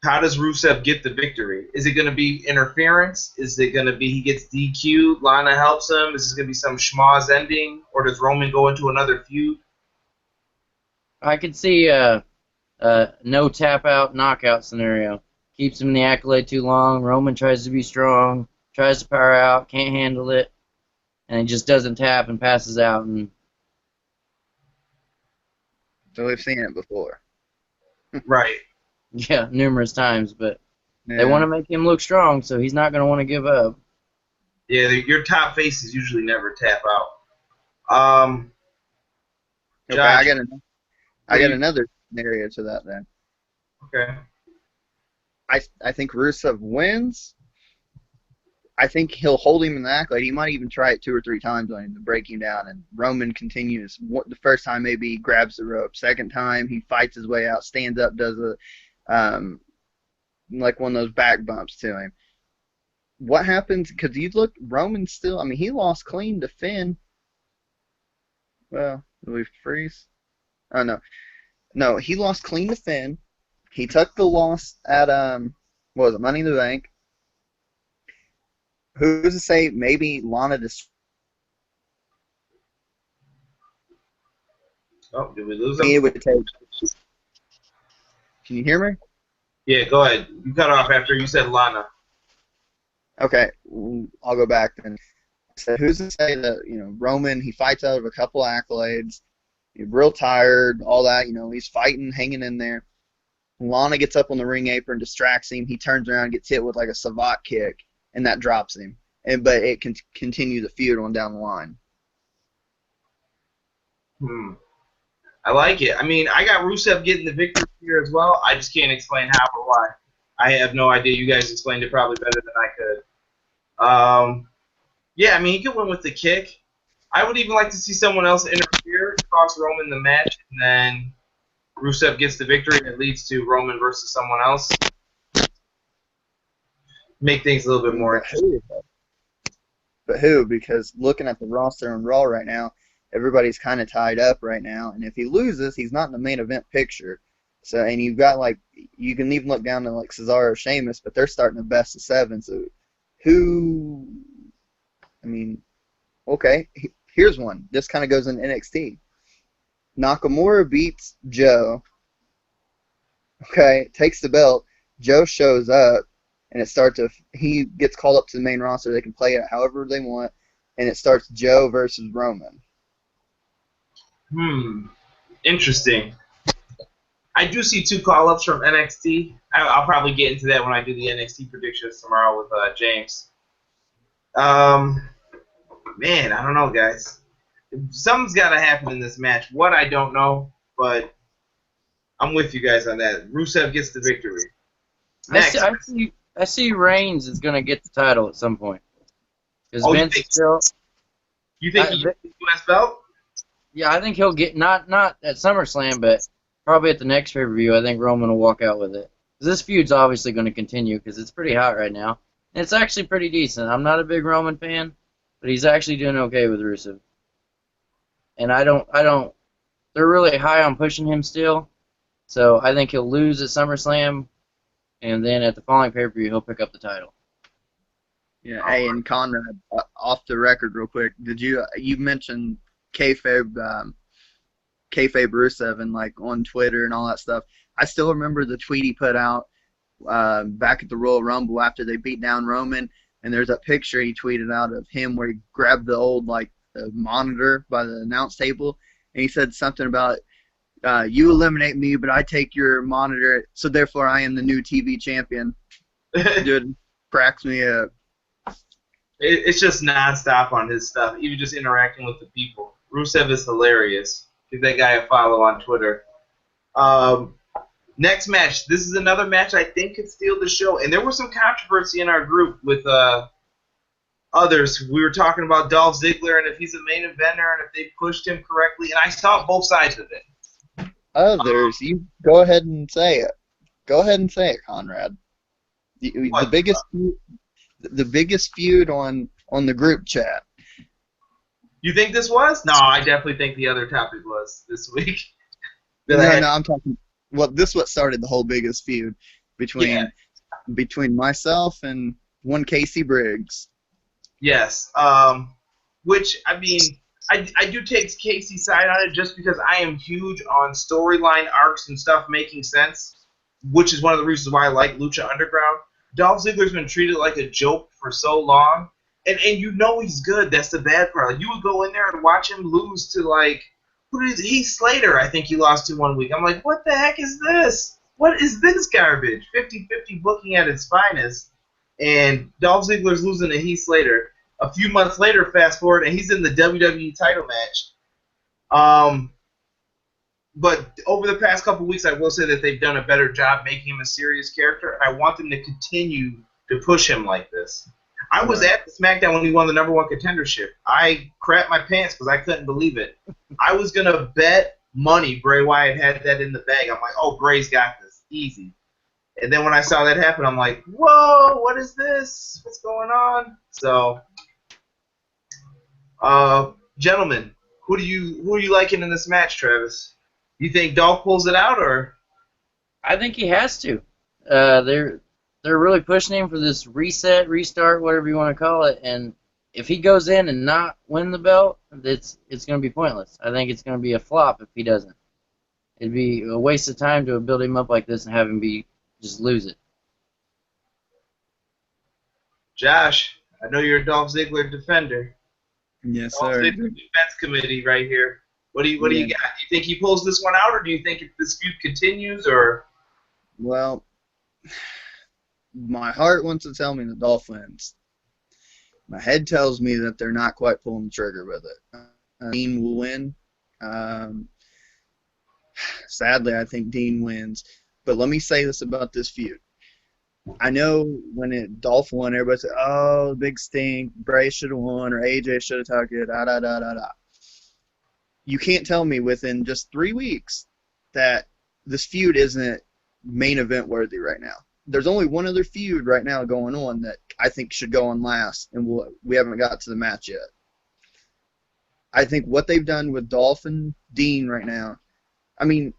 how does Rusev get the victory? Is it going to be interference? Is it going to be he gets DQ'd, Lana helps him? Is this going to be some schmoz ending? Or does Roman go into another feud? I could see no tap out knockout scenario. Keeps him in the accolade too long. Roman tries to be strong, tries to power out, can't handle it, and he just doesn't tap and passes out. And So we've seen it before. Right. yeah, numerous times. But Yeah. they want to make him look strong, so he's not going to want to give up. Yeah, your top faces usually never tap out. Okay, Josh, I got another scenario to that then. okay. I think Rusev wins. I think he'll hold him in the accolade. He might even try it 2 or 3 times on him to break him down. And Roman continues. The first time maybe he grabs the rope. Second time he fights his way out, stands up, does like one of those back bumps to him. What happens? Because you look, Roman still. I mean, he lost clean to Finn. Well, did we freeze? Oh no, he lost clean to Finn. He took the loss at what was it, Money in the Bank? Who's to say maybe Lana just Oh, did we lose him? it would take. Can you hear me? Yeah, go ahead. You cut off after you said Lana. Okay, I'll go back then. So who's to say that Roman, he fights out of a couple accolades, he's real tired, all that, he's fighting, hanging in there. Lana gets up on the ring apron, distracts him. He turns around, gets hit with like a savate kick, and that drops him. But it can continue the feud on down the line. I like it. I mean, I got Rusev getting the victory here as well. I just can't explain how or why. I have no idea. You guys explained it probably better than I could. Yeah, I mean, he could win with the kick. I would even like to see someone else interfere, cost Roman the match, and then Rusev gets the victory, and it leads to Roman versus someone else. Make things a little bit more interesting. But who? Because looking at the roster on Raw right now, everybody's kind of tied up right now. And if he loses, he's not in the main event picture. So, and you've got you can even look down to like Cesaro, Sheamus, but they're starting a best of 7. So who? I mean, okay, here's one. This kind of goes in NXT. Nakamura beats Joe. Okay, takes the belt. Joe shows up, and he gets called up to the main roster. They can play it however they want, and it starts Joe versus Roman. Interesting. I do see 2 call-ups from NXT. I'll probably get into that when I do the NXT predictions tomorrow with James. Man, I don't know, guys. Something's got to happen in this match. What, I don't know, but I'm with you guys on that. Rusev gets the victory. Next. I see Reigns is going to get the title at some point. Because Vince You think he gets the U.S. belt? Yeah, I think he'll get, not at SummerSlam, but probably at the next pay-per-view, I think Roman will walk out with it. Because this feud's obviously going to continue because it's pretty hot right now. And it's actually pretty decent. I'm not a big Roman fan, but he's actually doing okay with Rusev. And they're really high on pushing him still. So I think he'll lose at SummerSlam, and then at the following pay-per-view, he'll pick up the title. Yeah, hey, and Conrad, off the record real quick, you mentioned kayfabe Rusev and on Twitter and all that stuff. I still remember the tweet he put out back at the Royal Rumble after they beat down Roman, and there's a picture he tweeted out of him where he grabbed the old the monitor by the announce table, and he said something about you eliminate me, but I take your monitor, so therefore I am the new TV champion. Dude, cracks me up. It's just nonstop on his stuff, even just interacting with the people. Rusev is hilarious. Give that guy a follow on Twitter. Next match. This is another match I think could steal the show. And there was some controversy in our group with others. We were talking about Dolph Ziggler and if he's a main eventer and if they pushed him correctly. And I saw both sides of it. Others, you go ahead and say it. Go ahead and say it, Conrad. The biggest feud on the group chat. You think this was? No, I definitely think the other topic was this week. No, I'm talking. Well, this is what started the whole biggest feud. between Yeah. between myself and one Casey Briggs. Yes. Which, I mean, I do take Casey's side on it just because I am huge on storyline arcs and stuff making sense, which is one of the reasons why I like Lucha Underground. Dolph Ziggler's been treated like a joke for so long, and you know he's good. That's the bad part. Like, you would go in there and watch him lose to, like, who is Heath Slater, I think he lost to one week. I'm like, what the heck is this? What is this garbage? 50-50 booking at its finest. And Dolph Ziggler's losing to Heath Slater. A few months later, fast forward, and he's in the WWE title match. But over the past couple weeks, I will say that they've done a better job making him a serious character, and I want them to continue to push him like this. I was at SmackDown when he won the #1 contendership. I crapped my pants because I couldn't believe it. I was going to bet money Bray Wyatt had that in the bag. I'm like, oh, Bray's got this. Easy. And then when I saw that happen, I'm like, whoa, what is this? What's going on? So, gentlemen, who are you liking in this match, Travis? You think Dolph pulls it out, or? I think he has to. They're really pushing him for this reset, restart, whatever you want to call it. And if he goes in and not win the belt, it's going to be pointless. I think it's going to be a flop if he doesn't. It'd be a waste of time to build him up like this and have him just lose it. Josh, I know you're a Dolph Ziggler defender. Yes, Dolph sir. Ziggler defense committee right here. What do you got? Do you think he pulls this one out, or do you think if this feud continues, or? Well, my heart wants to tell me that Dolph wins. My head tells me that they're not quite pulling the trigger with it. Dean will win. Sadly, I think Dean wins. But let me say this about this feud. I know when Dolph won, everybody said, oh, big stink, Bray should have won, or AJ should have took it, da-da-da-da-da. You can't tell me within just 3 weeks that this feud isn't main event worthy right now. There's only one other feud right now going on that I think should go on last, and we haven't got to the match yet. I think what they've done with Dolph and Dean right now, I mean,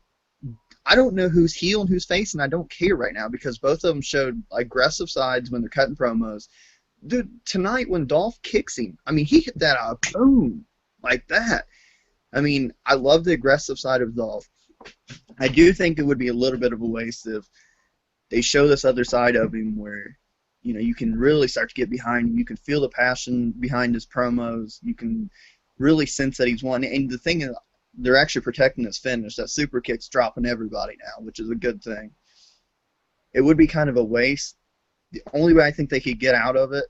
I don't know who's heel and who's face, and I don't care right now because both of them showed aggressive sides when they're cutting promos. Dude, tonight when Dolph kicks him, I mean, he hit that out, boom, like that. I mean, I love the aggressive side of Dolph. I do think it would be a little bit of a waste if they show this other side of him where, you know, you can really start to get behind him. You can feel the passion behind his promos. You can really sense that he's won. And the thing is, they're actually protecting his finish. That super kick's dropping everybody now, which is a good thing. It would be kind of a waste. The only way I think they could get out of it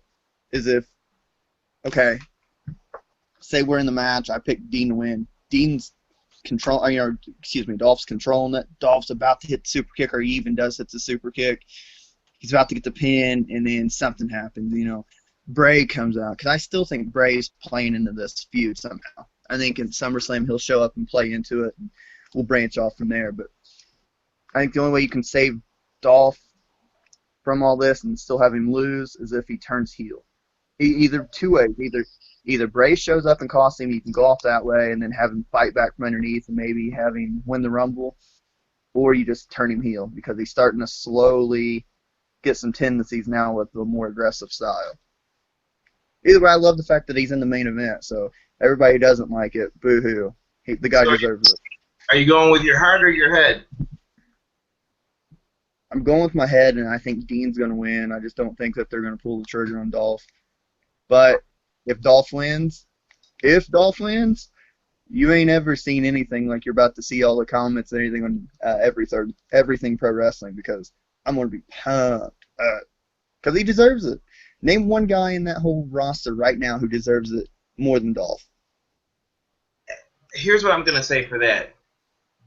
is if, okay, say we're in the match, I pick Dean to win. Dean's Dolph's controlling it. Dolph's about to hit the super kick, or he even does hit the super kick. He's about to get the pin, and then something happens. You know, Bray comes out, because I still think Bray's playing into this feud somehow. I think in SummerSlam he'll show up and play into it, and we'll branch off from there. But I think the only way you can save Dolph from all this and still have him lose is if he turns heel. Either two ways. Either Bray shows up and costs him, you can go off that way and then have him fight back from underneath and maybe have him win the Rumble, or you just turn him heel because he's starting to slowly get some tendencies now with the more aggressive style. Either way, I love the fact that he's in the main event, so everybody who doesn't like it, boo-hoo. The guy deserves it. Are you going with your heart or your head? I'm going with my head, and I think Dean's going to win. I just don't think that they're going to pull the trigger on Dolph. But if Dolph wins, you ain't ever seen anything like you're about to see all the comments and anything on everything pro wrestling, because I'm going to be pumped because he deserves it. Name one guy in that whole roster right now who deserves it more than Dolph. Here's what I'm going to say for that.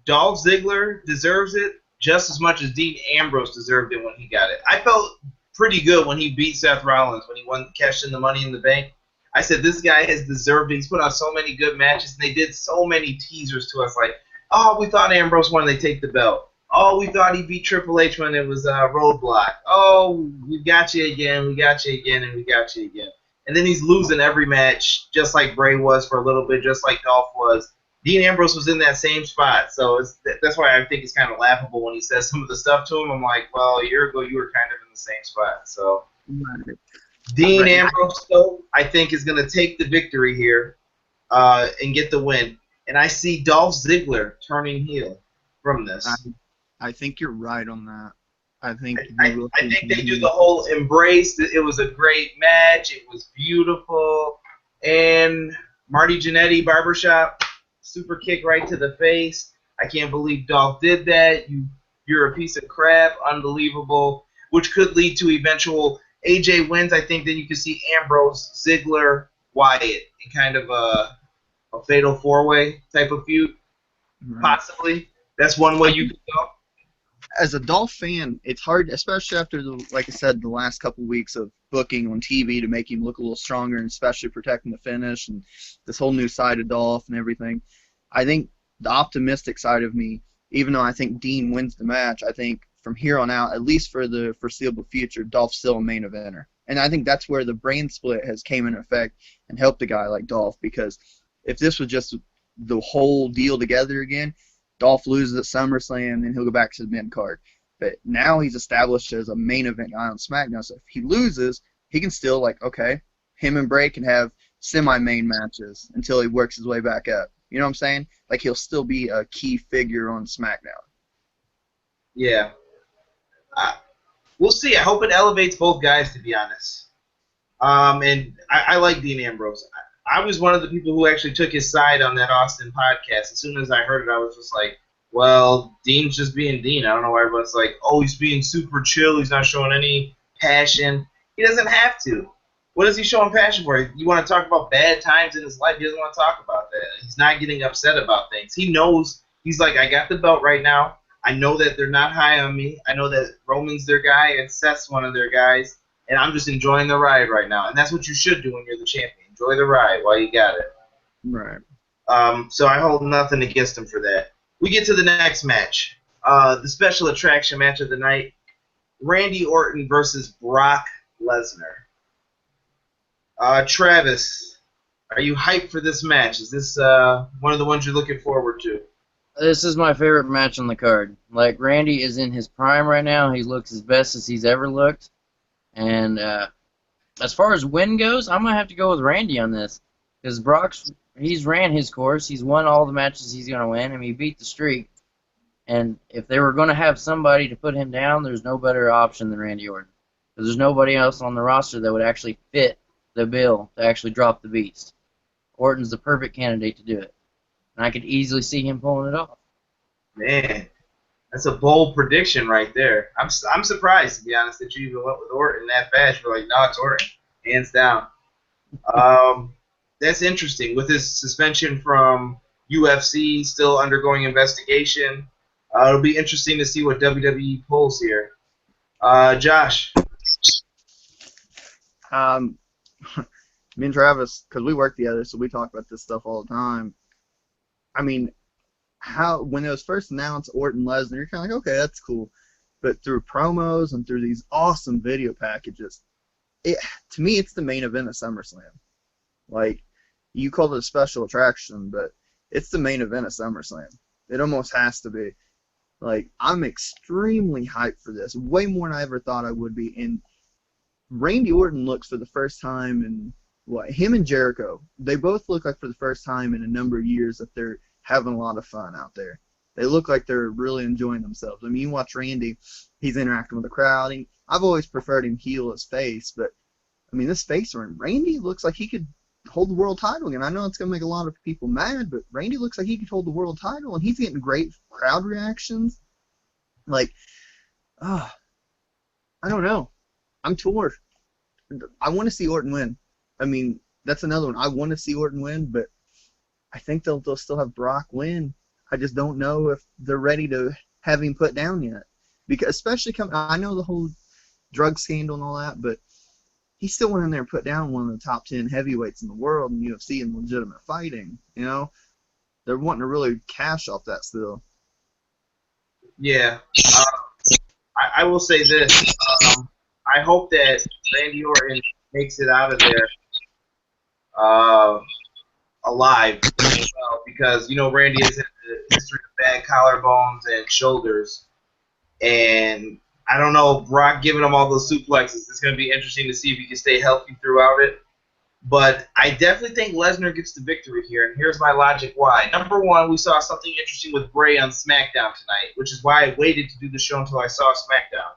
Dolph Ziggler deserves it just as much as Dean Ambrose deserved it when he got it. I felt pretty good when he beat Seth Rollins, when he cashed in the Money in the Bank. I said, this guy has deserved it. He's put on so many good matches, and they did so many teasers to us, like, oh, we thought Ambrose won, they take the belt. Oh, we thought he beat Triple H when it was Roadblock. Oh, we got you again, and we got you again. And then he's losing every match, just like Bray was for a little bit, just like Dolph was. Dean Ambrose was in that same spot, so that's why I think it's kind of laughable when he says some of the stuff to him. I'm like, well, a year ago you were kind of in the same spot. So Right. Dean Right. Ambrose, though, I think is going to take the victory here and get the win. And I see Dolph Ziggler turning heel from I, this. I think you're right on that. I think we will I see think they do him. the whole embrace. It was a great match. It was beautiful. And Marty Jannetty, Barbershop, super kick right to the face. I can't believe Dolph did that. You're a piece of crap. Unbelievable. Which could lead to eventual AJ wins. I think then you can see Ambrose, Ziggler, Wyatt in kind of a fatal four-way type of feud, Right. possibly. That's one way you could go. As a Dolph fan, it's hard, especially after like I said, the last couple weeks of booking on TV to make him look a little stronger, and especially protecting the finish and this whole new side of Dolph and everything. I think the optimistic side of me, even though I think Dean wins the match, I think from here on out, at least for the foreseeable future, Dolph's still a main eventer, and I think that's where the brand split has came into effect and helped a guy like Dolph, because if this was just the whole deal together again, Dolph loses at SummerSlam, and he'll go back to the mid card. But now he's established as a main event guy on SmackDown. So if he loses, he can still, like, okay, him and Bray can have semi-main matches until he works his way back up. You know what I'm saying? Like, he'll still be a key figure on SmackDown. Yeah. We'll see. I hope it elevates both guys, to be honest. And I like Dean Ambrose. I was one of the people who actually took his side on that Austin podcast. As soon as I heard it, I was just like, well, Dean's just being Dean. I don't know why everyone's like, oh, he's being super chill. He's not showing any passion. He doesn't have to. What is he showing passion for? You want to talk about bad times in his life? He doesn't want to talk about that. He's not getting upset about things. He knows. He's like, I got the belt right now. I know that they're not high on me. I know that Roman's their guy and Seth's one of their guys. And I'm just enjoying the ride right now. And that's what you should do when you're the champion. Enjoy the ride while you got it. Right. So I hold nothing against him for that. We get to the next match. The special attraction match of the night. Randy Orton versus Brock Lesnar. Travis, are you hyped for this match? Is this one of the ones you're looking forward to? This is my favorite match on the card. Like, Randy is in his prime right now. He looks as best as he's ever looked. And as far as win goes, I'm going to have to go with Randy on this. Because he's ran his course. He's won all the matches he's going to win. I mean, he beat the streak. And if they were going to have somebody to put him down, there's no better option than Randy Orton. Because there's nobody else on the roster that would actually fit the bill to actually drop the beast. Orton's the perfect candidate to do it. And I could easily see him pulling it off. Man, that's a bold prediction right there. I'm surprised, to be honest, that you even went with Orton that fast. You're like, no, it's Orton, hands down. That's interesting. With his suspension from UFC, still undergoing investigation, it'll be interesting to see what WWE pulls here. Josh. Me and Travis, because we work together, so we talk about this stuff all the time. I mean, when it was first announced, Orton Lesnar, you're kind of like, okay, that's cool. But through promos and through these awesome video packages, to me, it's the main event of SummerSlam. Like, you call it a special attraction, but it's the main event of SummerSlam. It almost has to be. Like, I'm extremely hyped for this, way more than I ever thought I would be. And Randy Orton looks for the first time in, him and Jericho, they both look like for the first time in a number of years that they're having a lot of fun out there. They look like they're really enjoying themselves. I mean, you watch Randy, he's interacting with the crowd. I've always preferred him heel as face, but, I mean, this face run, Randy looks like he could hold the world title again. I know it's going to make a lot of people mad, but Randy looks like he could hold the world title, and he's getting great crowd reactions. Like, I don't know. I'm torn. I want to see Orton win. I mean, that's another one. I want to see Orton win, but I think they'll still have Brock win. I just don't know if they're ready to have him put down yet. Because especially I know the whole drug scandal and all that, but he still went in there and put down one of the top 10 heavyweights in the world in UFC in legitimate fighting. You know, they're wanting to really cash off that still. Yeah. I will say this. I hope that Randy Orton makes it out of there alive as well, because Randy has had a history of bad collarbones and shoulders, and I don't know, Brock giving him all those suplexes. It's going to be interesting to see if he can stay healthy throughout it. But I definitely think Lesnar gets the victory here, and here's my logic why. Number one, we saw something interesting with Bray on SmackDown tonight, which is why I waited to do the show until I saw SmackDown.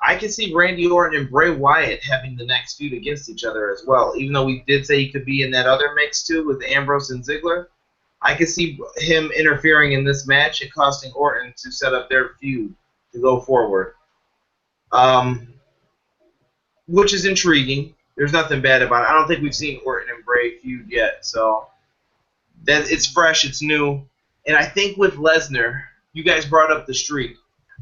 I can see Randy Orton and Bray Wyatt having the next feud against each other as well, even though we did say he could be in that other mix too with Ambrose and Ziggler. I can see him interfering in this match and costing Orton to set up their feud to go forward, which is intriguing. There's nothing bad about it. I don't think we've seen Orton and Bray feud yet, so that it's fresh, it's new. And I think with Lesnar, you guys brought up the streak.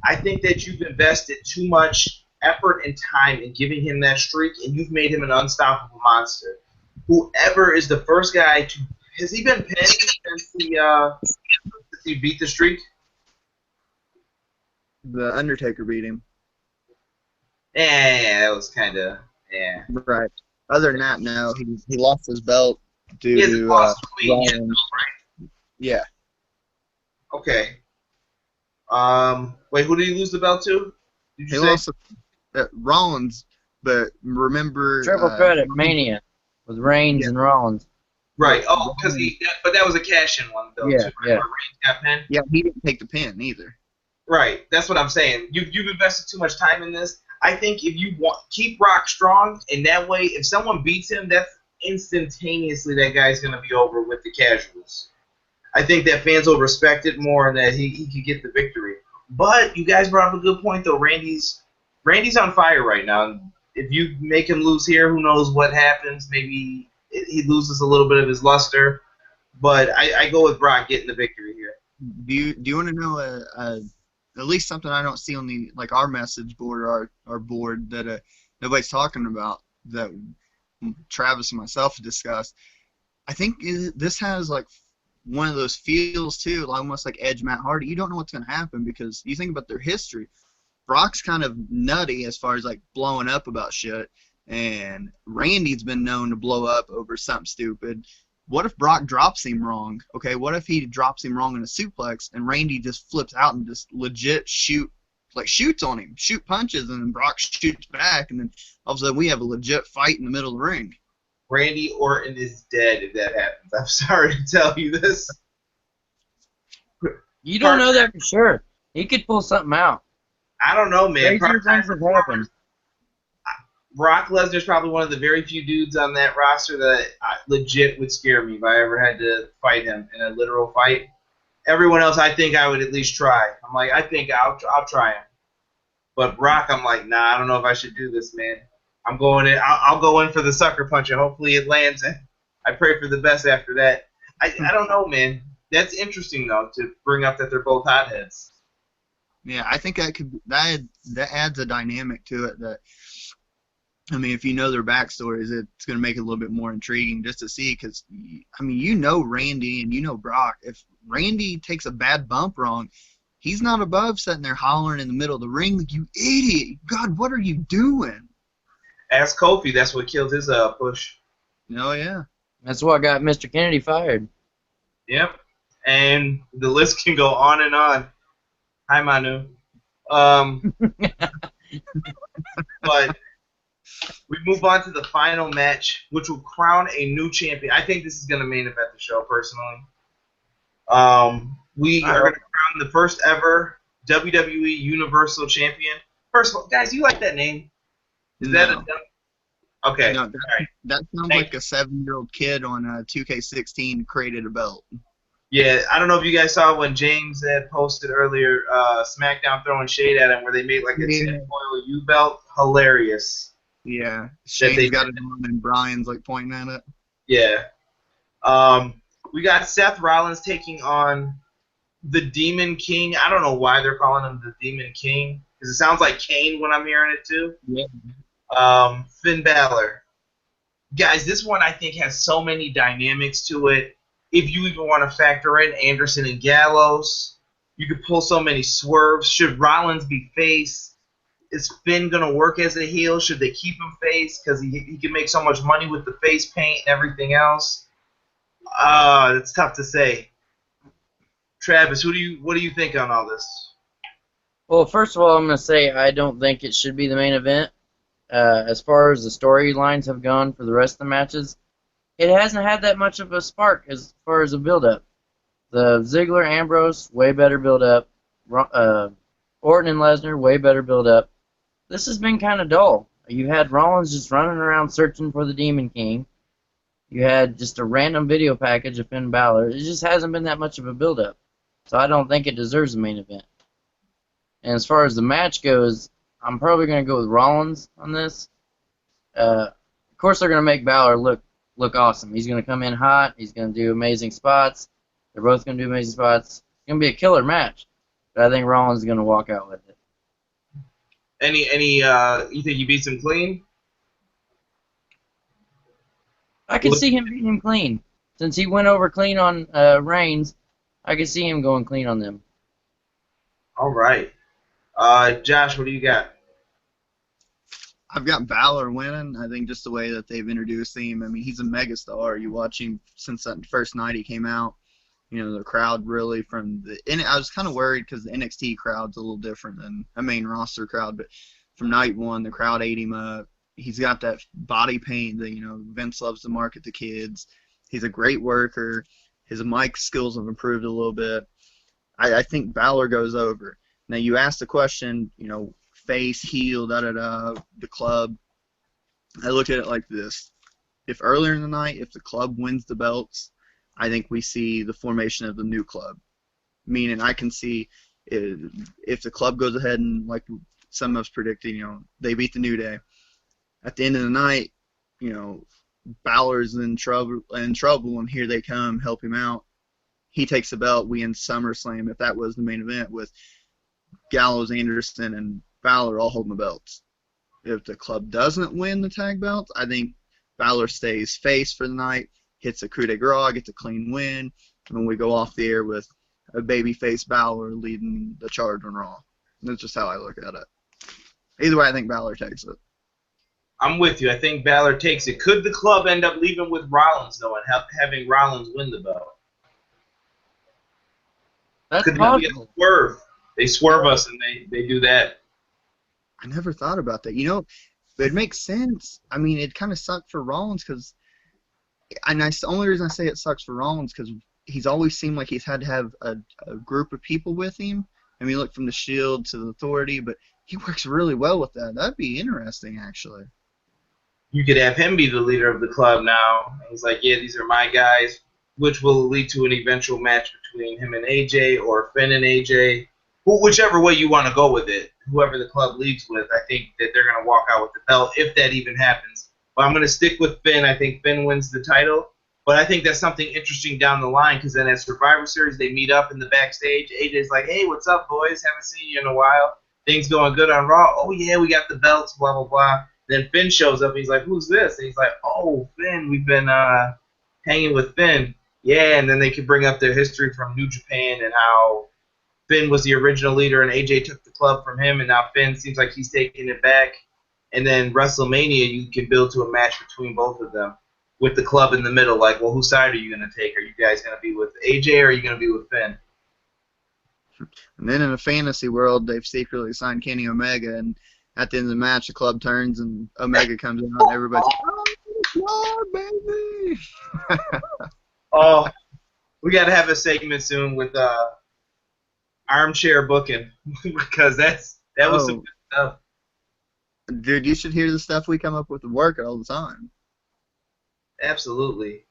I think that you've invested too much effort and time in giving him that streak, and you've made him an unstoppable monster. Whoever is the first guy to – has he been pinned since he beat the streak? The Undertaker beat him. That was kind of – yeah. Right. Other than that, no. He lost his belt He hasn't to lost clean yet, Rollins. though, right? Yeah. Okay. Wait, who did he lose the belt to? Did He you say? lost to Rollins, but remember... Triple threat at Mania with Reigns and Rollins. Right. Oh, because but that was a cash-in one, though, Yeah, too, right? yeah. Where Reigns got pinned? Yeah, he didn't take the pin either. Right. That's what I'm saying. You've invested too much time in this. I think if you keep Rock strong, and that way, if someone beats him, that's instantaneously that guy's going to be over with the casuals. I think that fans will respect it more and that he could get the victory. But you guys brought up a good point, though. Randy's on fire right now. If you make him lose here, who knows what happens? Maybe he loses a little bit of his luster. But I go with Brock getting the victory here. Do you want to know at least something I don't see on the our message board or our board that nobody's talking about that Travis and myself have discussed? I think this has one of those feels too, almost like Edge, Matt Hardy. You don't know what's going to happen because you think about their history. Brock's kind of nutty as far as blowing up about shit, and Randy's been known to blow up over something stupid. What if Brock drops him wrong? Okay, what if he drops him wrong in a suplex and Randy just flips out and just legit shoots on him, shoot punches, and then Brock shoots back, and then all of a sudden we have a legit fight in the middle of the ring. Randy Orton is dead if that happens. I'm sorry to tell you this. You don't know that for sure. He could pull something out. I don't know, man. Crazier things have happened. Brock Lesnar's probably one of the very few dudes on that roster that legit would scare me if I ever had to fight him in a literal fight. Everyone else, I think I would at least try. I'm like, I think I'll try him. But Brock, I'm like, nah, I don't know if I should do this, man. I'm going in. I'll go in for the sucker punch, and hopefully it lands. And I pray for the best after that. I don't know, man. That's interesting though to bring up that they're both hotheads. Yeah, I think that adds a dynamic to it. That I mean, if you know their backstories, it's going to make it a little bit more intriguing just to see. Because I mean, Randy and Brock. If Randy takes a bad bump wrong, he's not above sitting there hollering in the middle of the ring like, "You idiot! God, what are you doing?" Ask Kofi. That's what killed his push. Oh, yeah. That's what got Mr. Kennedy fired. Yep. And the list can go on and on. Hi, Manu. But we move on to the final match, which will crown a new champion. I think this is going to main event the show, personally. We are going to crown the first ever WWE Universal Champion. First of all, guys, do you like that name? Is that a okay? No, all right. That sounds like a 7-year-old kid on 2K16 created a belt. Yeah, I don't know if you guys saw when James had posted earlier SmackDown throwing shade at him where they made like a tinfoil U belt. Hilarious. Yeah, Shane's got it on and Brian's pointing at it. Yeah. We got Seth Rollins taking on the Demon King. I don't know why they're calling him the Demon King because it sounds like Kane when I'm hearing it too. Yeah. Finn Balor. Guys, this one I think has so many dynamics to it. If you even want to factor in Anderson and Gallows, you could pull so many swerves. Should Rollins be face? Is Finn going to work as a heel? Should they keep him face? Because he can make so much money with the face paint and everything else. It's tough to say. Travis, what do you think on all this? Well, first of all, I'm going to say I don't think it should be the main event. As far as the storylines have gone for the rest of the matches, it hasn't had that much of a spark as far as a build-up. The Ziggler Ambrose, way better build-up. Orton and Lesnar, way better build-up. This has been kind of dull. You had Rollins just running around searching for the Demon King. You had just a random video package of Finn Balor. It just hasn't been that much of a build-up. So I don't think it deserves a main event. And as far as the match goes, I'm probably going to go with Rollins on this. Of course, they're going to make Balor look awesome. He's going to come in hot. He's going to do amazing spots. They're both going to do amazing spots. It's going to be a killer match. But I think Rollins is going to walk out with it. You think he beats him clean? I could see him beating him clean. Since he went over clean on Reigns, I could see him going clean on them. All right. Josh, what do you got? I've got Balor winning. I think just the way that they've introduced him. I mean, he's a megastar. You watch him since that first night he came out. You know, the crowd really from the. And I was kind of worried because the NXT crowd's a little different than a main roster crowd. But from night one, the crowd ate him up. He's got that body paint that, Vince loves to market to kids. He's a great worker. His mic skills have improved a little bit. I think Balor goes over. Now, you asked the question, face, heel, the club. I look at it like this. If earlier in the night, if the club wins the belts, I think we see the formation of the new club. Meaning I can see if the club goes ahead and, like some of us predicted, they beat the New Day. At the end of the night, Balor's in trouble, and here they come, help him out. He takes the belt, we end SummerSlam, if that was the main event, with Gallows, Anderson, and Balor all holding the belts. If the club doesn't win the tag belts, I think Balor stays face for the night, hits a coup de grace, gets a clean win, and then we go off the air with a babyface Balor leading the charge on Raw. That's just how I look at it. Either way, I think Balor takes it. I'm with you. I think Balor takes it. Could the club end up leaving with Rollins, though, and having Rollins win the belt? That's Could possible. be a swerve? They swerve us, and they do that. I never thought about that. It makes sense. I mean, it kind of sucked for Rollins because, the only reason I say it sucks for Rollins because he's always seemed like he's had to have a group of people with him. I mean, look from the Shield to the Authority, but he works really well with that. That'd be interesting, actually. You could have him be the leader of the club now. And he's like, yeah, these are my guys, which will lead to an eventual match between him and AJ or Finn and AJ. Whichever way you want to go with it, whoever the club leaves with, I think that they're going to walk out with the belt if that even happens. But I'm going to stick with Finn. I think Finn wins the title. But I think that's something interesting down the line because then at Survivor Series, they meet up in the backstage. AJ's like, hey, what's up, boys? Haven't seen you in a while. Things going good on Raw. Oh, yeah, we got the belts, blah, blah, blah. Then Finn shows up. He's like, who's this? And he's like, oh, Finn. We've been hanging with Finn. Yeah, and then they could bring up their history from New Japan and how Finn was the original leader and AJ took the club from him, and now Finn seems like he's taking it back. And then WrestleMania, you can build to a match between both of them with the club in the middle. Like, well, whose side are you going to take? Are you guys going to be with AJ or are you going to be with Finn? And then in a fantasy world, they've secretly signed Kenny Omega, and at the end of the match, the club turns and Omega comes out, and everybody's like, oh, baby! Oh, we got to have a segment soon with armchair booking because that was some good stuff. Dude, you should hear the stuff we come up with at work all the time. Absolutely.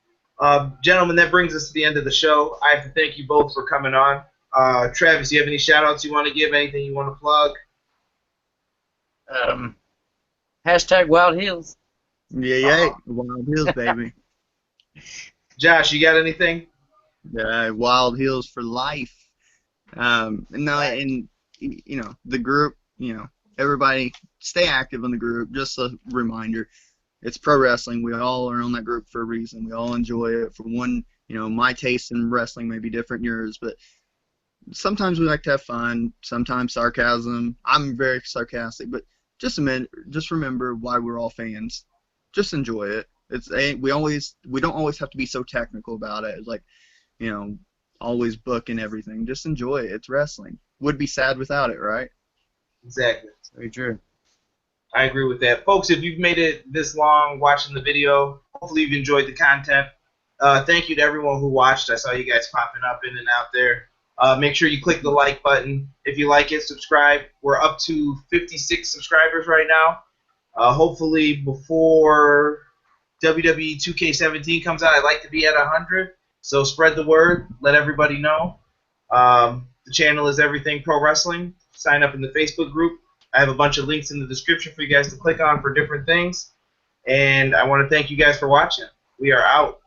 Gentlemen, that brings us to the end of the show. I have to thank you both for coming on. Travis, do you have any shout-outs you want to give? Anything you want to plug? Hashtag Wild Heels. Yeah. Wild Heels, baby. Josh, you got anything? Wild Heels for life. The group, everybody stay active in the group. Just a reminder, it's pro wrestling. We all are on that group for a reason. We all enjoy it. For one, my taste in wrestling may be different than yours, but sometimes we like to have fun, sometimes sarcasm. I'm very sarcastic, but just remember why we're all fans. Just enjoy it. We don't always have to be so technical about it. It's like, you know, always booking everything. Just enjoy it. It's wrestling. Would be sad without it, right? Exactly. Very true. I agree with that. Folks, if you've made it this long watching the video, hopefully you've enjoyed the content. Thank you to everyone who watched. I saw you guys popping up in and out there. Make sure you click the like button. If you like it, subscribe. We're up to 56 subscribers right now. Hopefully before WWE 2K17 comes out, I'd like to be at 100. So spread the word. Let everybody know. The channel is Everything Pro Wrestling. Sign up in the Facebook group. I have a bunch of links in the description for you guys to click on for different things. And I want to thank you guys for watching. We are out.